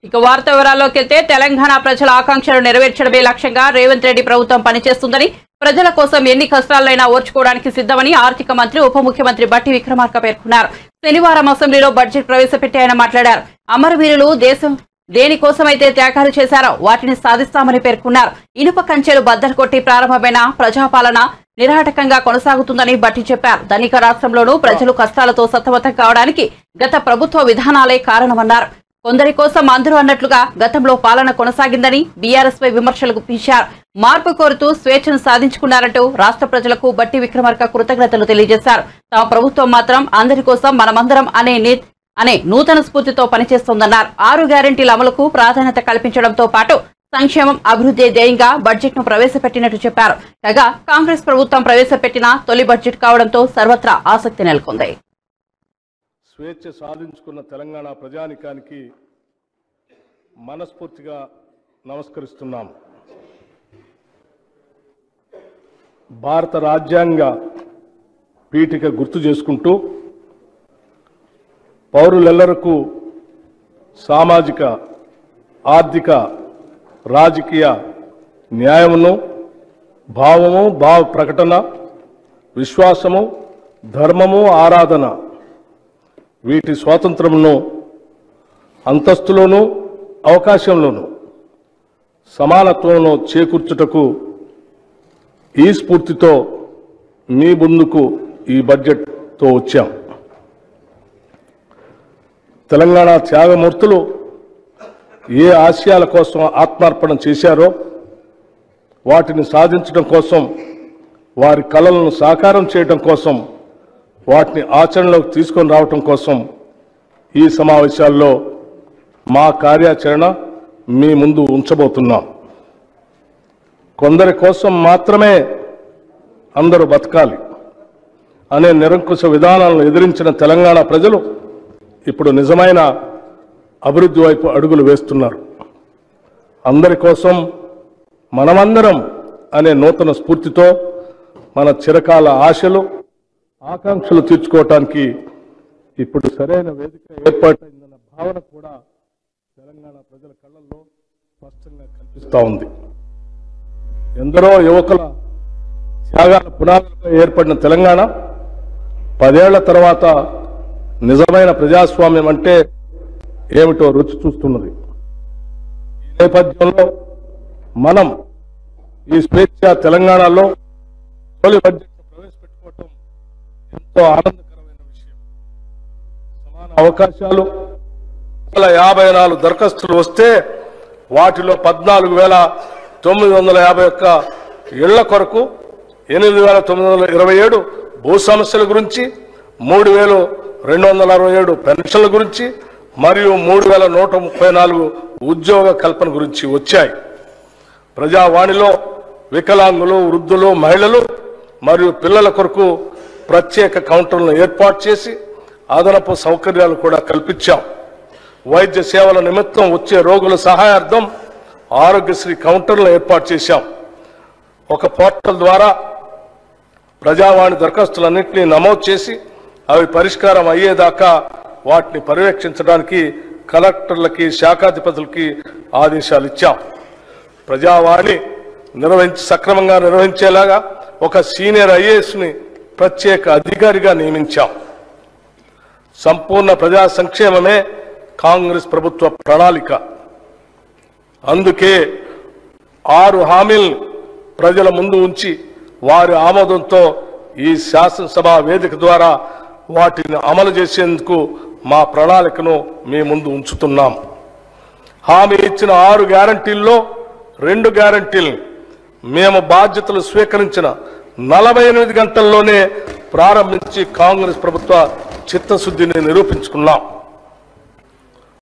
ఇక వార్త వివరాల్లోకి వెళ్తే తెలంగాణ ప్రజల ఆకాంక్షలు నెరవేర్చడమే లక్ష్యంగా రేవంత్ రెడ్డి ప్రభుత్వం పనిచేస్తుందని, ప్రజల కోసం ఎన్ని కష్టాలైనా ఓర్చుకోవడానికి సిద్ధమని ఆర్థిక మంత్రి ఉప ముఖ్యమంత్రి బట్టి విక్రమార్క పేర్కొన్నారు. శనివారం అసెంబ్లీలో బడ్జెట్ ప్రవేశపెట్టి ఆయన మాట్లాడారు. అమరవీరులు దేశం దేనికోసమైతే త్యాగాలు చేశారో వాటిని సాధిస్తామని పేర్కొన్నారు. ఇనుప కంచెలు బద్దలు కొట్టి ప్రారంభమైన ప్రజాపాలన నిరాటకంగా కొనసాగుతుందని బట్టి చెప్పారు. ధనిక రాష్ట్రంలోనూ ప్రజలు కష్టాలతో సతమతం కావడానికి గత ప్రభుత్వ విధానాలే కారణమన్నారు. కొందరి కోసం అందరూ అన్నట్లుగా గతంలో పాలన కొనసాగిందని బీఆర్ఎస్ పై విమర్శలు గుప్పించారు. మార్పు కోరుతూ స్వేచ్ఛను సాధించుకున్నారంటూ రాష్ట్ర ప్రజలకు బట్టి విక్రమార్క కృతజ్ఞతలు తెలియజేశారు. తమ ప్రభుత్వం మాత్రం అందరి కోసం మనమందరం అనే నూతన స్ఫూర్తితో పనిచేస్తోందన్నారు. 6 గ్యారెంటీల అమలుకు ప్రాధాన్యత కల్పించడంతో పాటు సంక్షేమం, అభివృద్ధి ధ్యేయంగా బడ్జెట్ ను ప్రవేశపెట్టినట్టు చెప్పారు. కాగా కాంగ్రెస్ ప్రభుత్వం ప్రవేశపెట్టిన తొలి బడ్జెట్ కావడంతో సర్వత్రా ఆసక్తి నెలకొంది. స్వేచ్ఛ సాధించుకున్న తెలంగాణ ప్రజానికానికి మనస్ఫూర్తిగా నమస్కరిస్తున్నాం. భారత రాజ్యాంగ పీఠిక గుర్తు చేసుకుంటూ పౌరులెల్లరకు సామాజిక, ఆర్థిక, రాజకీయ న్యాయమును, భావము, భావ ప్రకటన, విశ్వాసము, ధర్మము, ఆరాధన వీటి స్వాతంత్రమును అంతస్తులోనూ అవకాశంలోనూ సమానత్వంలో చేకూర్చుటకు ఈ స్ఫూర్తితో మీ ముందుకు ఈ బడ్జెట్తో వచ్చాం. తెలంగాణ త్యాగమూర్తులు ఏ ఆశయాల కోసం ఆత్మార్పణ చేశారో వాటిని సాధించడం కోసం, వారి కలలను సాకారం చేయడం కోసం, వాటిని ఆచరణలోకి తీసుకొని రావటం కోసం ఈ సమావేశాల్లో మా కార్యాచరణ మీ ముందు ఉంచబోతున్నాం. కొందరి కోసం మాత్రమే అందరూ బతకాలి అనే నిరంకుశ విధానాలను ఎదిరించిన తెలంగాణ ప్రజలు ఇప్పుడు నిజమైన అభివృద్ధి వైపు అడుగులు వేస్తున్నారు. అందరి కోసం మనమందరం అనే నూతన స్ఫూర్తితో మన చిరకాల ఆశలు, ఆకాంక్షలు తీర్చుకోవటానికి ఇప్పుడు సరైన వేదిక ఏర్పాటైందన్న భావన కూడా తెలంగాణ ప్రజల కళ్ళల్లో స్పష్టంగా కనిపిస్తూ ఉంది. ఎందరో యువకుల త్యాగాల పునాదులపై ఏర్పడిన తెలంగాణ 10 ఏళ్ల తర్వాత నిజమైన ప్రజాస్వామ్యం అంటే ఏమిటో రుచి చూస్తున్నది. ఈ నేపథ్యంలో మనం ఈ స్వేచ్ఛ తెలంగాణలో తొలి బడ్జెట్ ప్రవేశపెట్టుకోవటం ఎంతో ఆనందకరమైన విషయం. సమాన అవకాశాలు 54 దరఖాస్తులు వస్తే వాటిలో 14,951 ఇళ్ల కొరకు, 8,927 భూ సమస్యల గురించి, 3,267 పెన్షన్ల గురించి మరియు 3,134 ఉద్యోగ కల్పన గురించి వచ్చాయి. ప్రజావాణిలో వికలాంగులు, వృద్ధులు, మహిళలు మరియు పిల్లల కొరకు ప్రత్యేక కౌంటర్లను ఏర్పాటు చేసి అదనపు సౌకర్యాలు కూడా కల్పించాం. వైద్య సేవల నిమిత్తం వచ్చే రోగుల సహాయార్థం ఆరోగ్యశ్రీ కౌంటర్లను ఏర్పాటు చేశాం. ఒక పోర్టల్ ద్వారా ప్రజావాణి దరఖాస్తులన్నింటినీ నమోదు చేసి అవి పరిష్కారం అయ్యేదాకా వాటిని పర్యవేక్షించడానికి కలెక్టర్లకి, శాఖాధిపతులకి ఆదేశాలు ఇచ్చాం. ప్రజావాణి సక్రమంగా నిర్వహించేలాగా ఒక సీనియర్ ఐఏఎస్ని ప్రత్యేక అధికారిగా నియమించాం. సంపూర్ణ ప్రజా సంక్షేమమే కాంగ్రెస్ ప్రభుత్వ ప్రణాళిక. అందుకే 6 హామీలను ప్రజల ముందు ఉంచి వారి ఆమోదంతో ఈ శాసనసభ వేదిక ద్వారా వాటిని అమలు చేసేందుకు మా ప్రణాళికను మీ ముందు ఉంచుతున్నాం. హామీ ఇచ్చిన 6 గ్యారంటీల్లో 2 గ్యారంటీలను మేము బాధ్యతలు స్వీకరించిన 48 గంటల్లోనే ప్రారంభించి కాంగ్రెస్ ప్రభుత్వ చిత్తశుద్ధిని నిరూపించుకున్నాం.